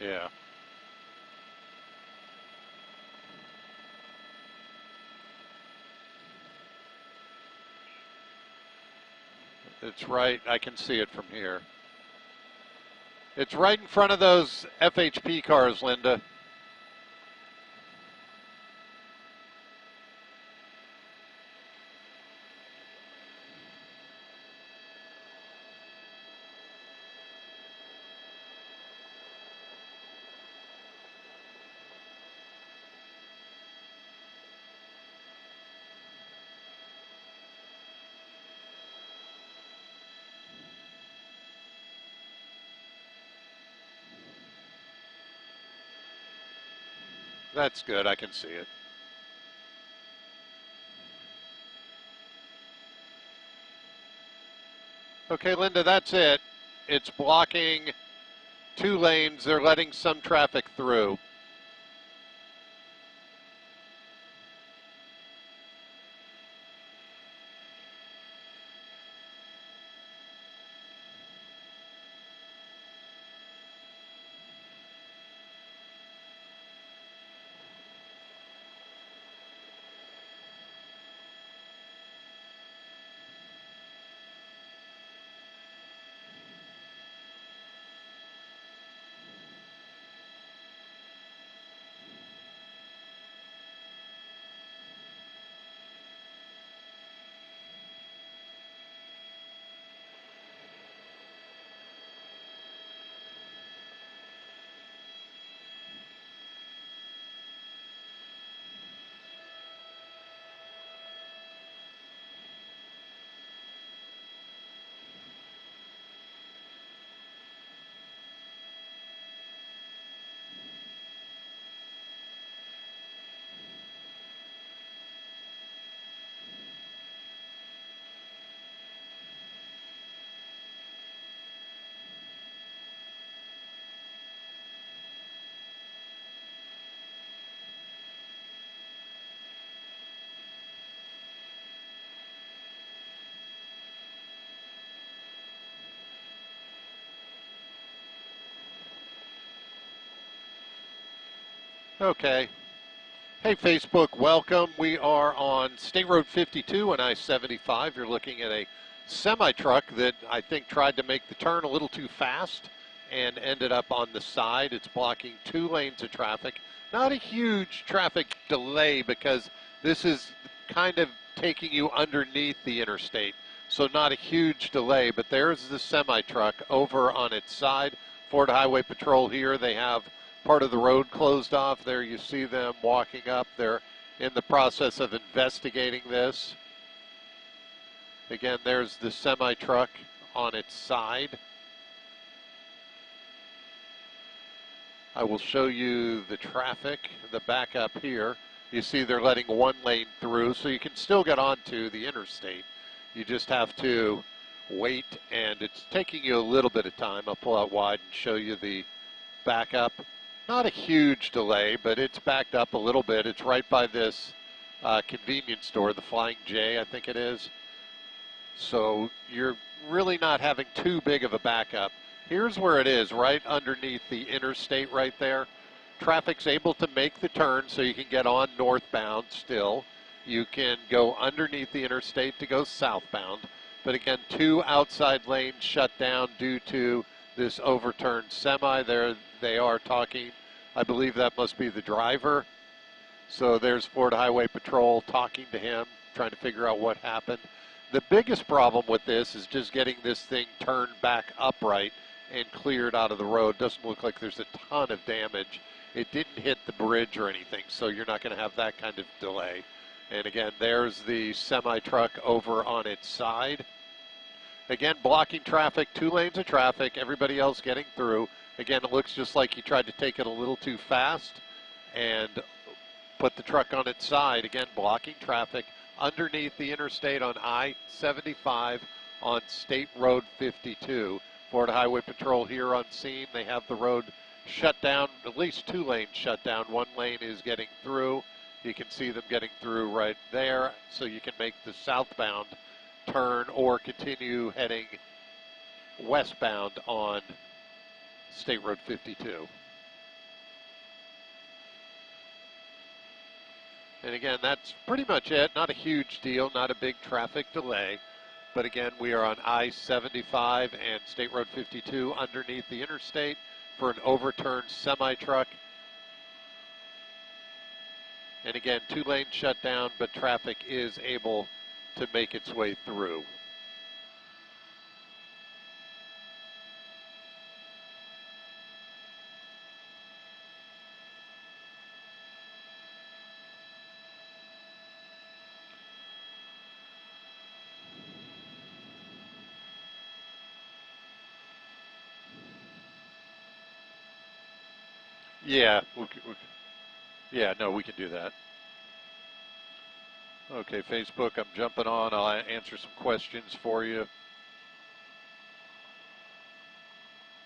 Yeah. It's right. I can see it from here. It's right in front of those FHP cars, Linda. That's good. I can see it. Okay, Linda, that's it. It's blocking 2 lanes. They're letting some traffic through. Okay. Hey, Facebook, welcome. We are on State Road 52 and I-75. You're looking at a semi-truck that I think tried to make the turn a little too fast and ended up on the side. It's blocking 2 lanes of traffic. Not a huge traffic delay because this is kind of taking you underneath the interstate. So not a huge delay, but there's the semi-truck over on its side. Ford Highway Patrol here. They have part of the road closed off. There you see them walking up. They're in the process of investigating this. Again, there's the semi-truck on its side. I will show you the traffic, the backup here. You see they're letting 1 lane through, so you can still get onto the interstate. You just have to wait, and it's taking you a little bit of time. I'll pull out wide and show you the backup. Not a huge delay, but it's backed up a little bit. It's right by this convenience store, the Flying J, I think it is. So you're really not having too big of a backup. Here's where it is, right underneath the interstate right there. Traffic's able to make the turn so you can get on northbound still. You can go underneath the interstate to go southbound. But again, 2 outside lanes shut down due to this overturned semi. There they are talking. I believe that must be the driver. So there's Ford Highway Patrol talking to him, trying to figure out what happened. The biggest problem with this is just getting this thing turned back upright and cleared out of the road. Doesn't look like there's a ton of damage. It didn't hit the bridge or anything, so you're not going to have that kind of delay. And again, there's the semi-truck over on its side. Again, blocking traffic, 2 lanes of traffic, everybody else getting through. Again, it looks just like he tried to take it a little too fast and put the truck on its side. Again, blocking traffic underneath the interstate on I-75 on State Road 52. Ford Highway Patrol here on scene. They have the road shut down, at least 2 lanes shut down. 1 lane is getting through. You can see them getting through right there, so you can make the southbound turn or continue heading westbound on State Road 52. And again, that's pretty much it. Not a huge deal, not a big traffic delay. But again, we are on I-75 and State Road 52 underneath the interstate for an overturned semi-truck. And again, 2 lanes shut down, but traffic is able to make its way through. Yeah, we can do that. Okay, Facebook, I'm jumping on. I'll answer some questions for you.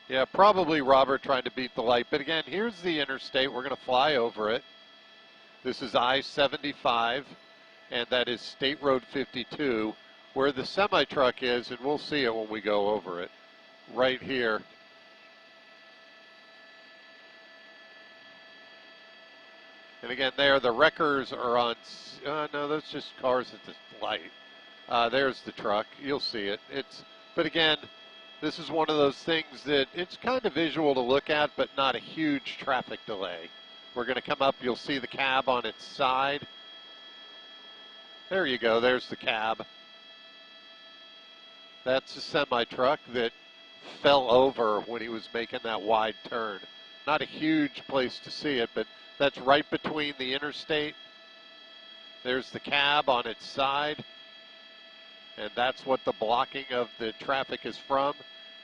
Yeah, probably Robert trying to beat the light. But again, here's the interstate. We're going to fly over it. This is I-75, and that is State Road 52, where the semi-truck is, and we'll see it when we go over it. Right here. And again, there, the wreckers are on, no, that's just cars at the light. There's the truck. You'll see it. But again, this is one of those things that it's kind of visual to look at, but not a huge traffic delay. We're going to come up. You'll see the cab on its side. There you go. There's the cab. That's a semi-truck that fell over when he was making that wide turn. Not a huge place to see it, but that's right between the interstate. There's the cab on its side. And that's what the blocking of the traffic is from.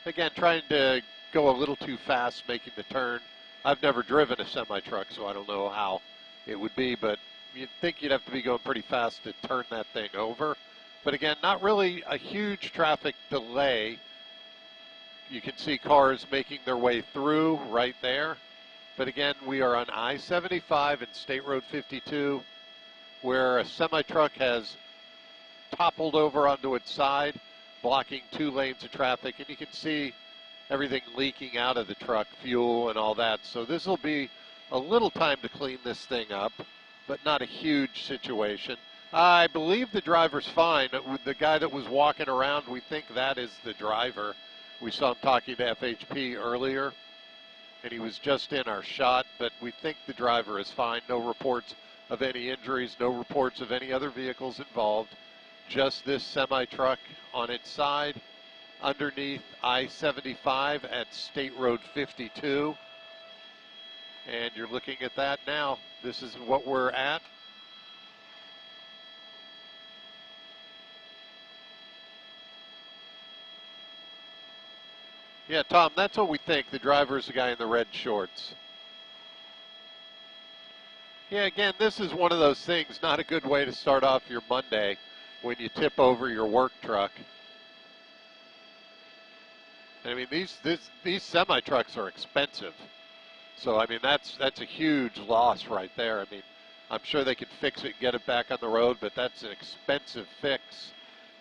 Again, trying to go a little too fast making the turn. I've never driven a semi-truck, so I don't know how it would be, but you'd think you'd have to be going pretty fast to turn that thing over. But again, not really a huge traffic delay. You can see cars making their way through right there. But again, we are on I-75 and State Road 52, where a semi-truck has toppled over onto its side, blocking 2 lanes of traffic, and you can see everything leaking out of the truck, fuel and all that. So this will be a little time to clean this thing up, but not a huge situation. I believe the driver's fine. The guy that was walking around, we think that is the driver. We saw him talking to FHP earlier, and he was just in our shot, but we think the driver is fine. No reports of any injuries, no reports of any other vehicles involved. Just this semi-truck on its side underneath I-75 at State Road 52. And you're looking at that now. This is what we're at. Yeah, Tom, that's what we think. The driver is the guy in the red shorts. Yeah, again, this is one of those things, not a good way to start off your Monday when you tip over your work truck. I mean, these semi-trucks are expensive. So, I mean, that's a huge loss right there. I mean, I'm sure they could fix it and get it back on the road, but that's an expensive fix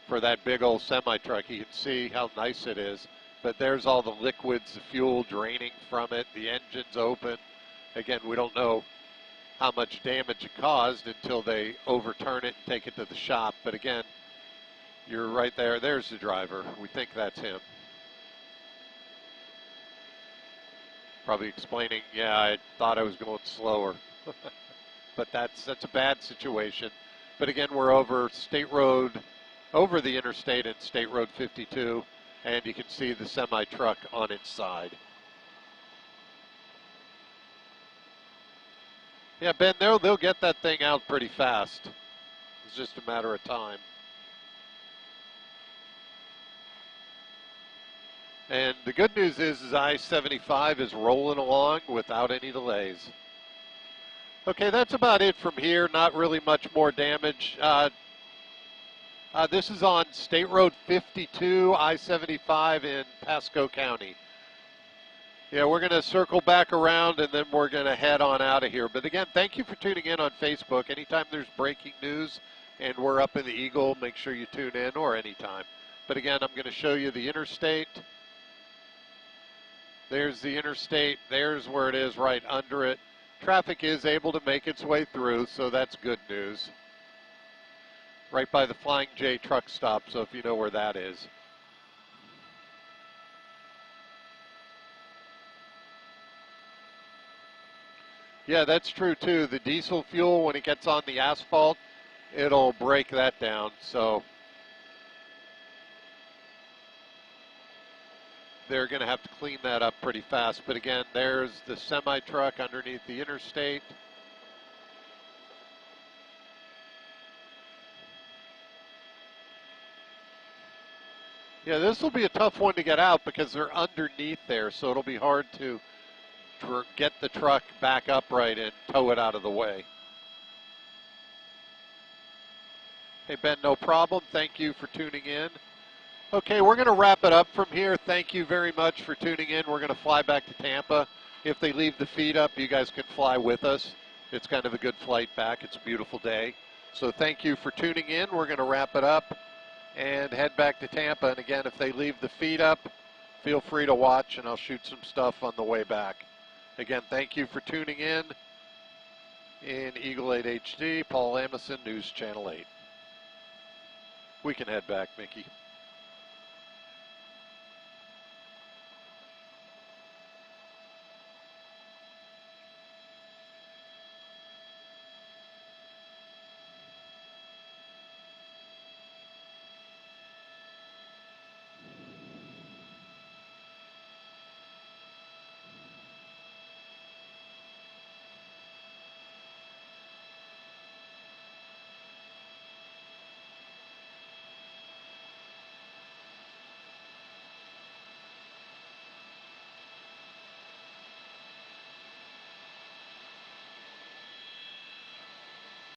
for that big old semi-truck. You can see how nice it is. But there's all the liquids, the fuel draining from it. The engine's open. Again, we don't know how much damage it caused until they overturn it and take it to the shop. But again, you're right there. There's the driver. We think that's him. Probably explaining, yeah, I thought I was going slower. But that's a bad situation. But again, we're over State Road, over the interstate and State Road 52. And you can see the semi-truck on its side. Yeah, Ben, they'll get that thing out pretty fast. It's just a matter of time. And the good news is I-75 is rolling along without any delays. Okay, that's about it from here. Not really much more damage. This is on State Road 52, I-75 in Pasco County. Yeah, we're going to circle back around and then we're going to head on out of here. But again, thank you for tuning in on Facebook. Anytime there's breaking news and we're up in the Eagle, make sure you tune in, or anytime. But again, I'm going to show you the interstate. There's the interstate. There's where it is right under it. Traffic is able to make its way through, so that's good news. Right by the Flying J truck stop, so if you know where that is. Yeah, that's true too. The diesel fuel, when it gets on the asphalt, it'll break that down. So they're going to have to clean that up pretty fast. But again, there's the semi-truck underneath the interstate. Yeah, this will be a tough one to get out because they're underneath there, so it'll be hard to get the truck back upright and tow it out of the way. Hey, Ben, no problem. Thank you for tuning in. Okay, we're going to wrap it up from here. Thank you very much for tuning in. We're going to fly back to Tampa. If they leave the feed up, you guys can fly with us. It's kind of a good flight back. It's a beautiful day. So thank you for tuning in. We're going to wrap it up and head back to Tampa. And again, if they leave the feed up, feel free to watch, and I'll shoot some stuff on the way back. Again, thank you for tuning in Eagle 8 HD, Paul Amundsen, News Channel 8. We can head back, Mickey.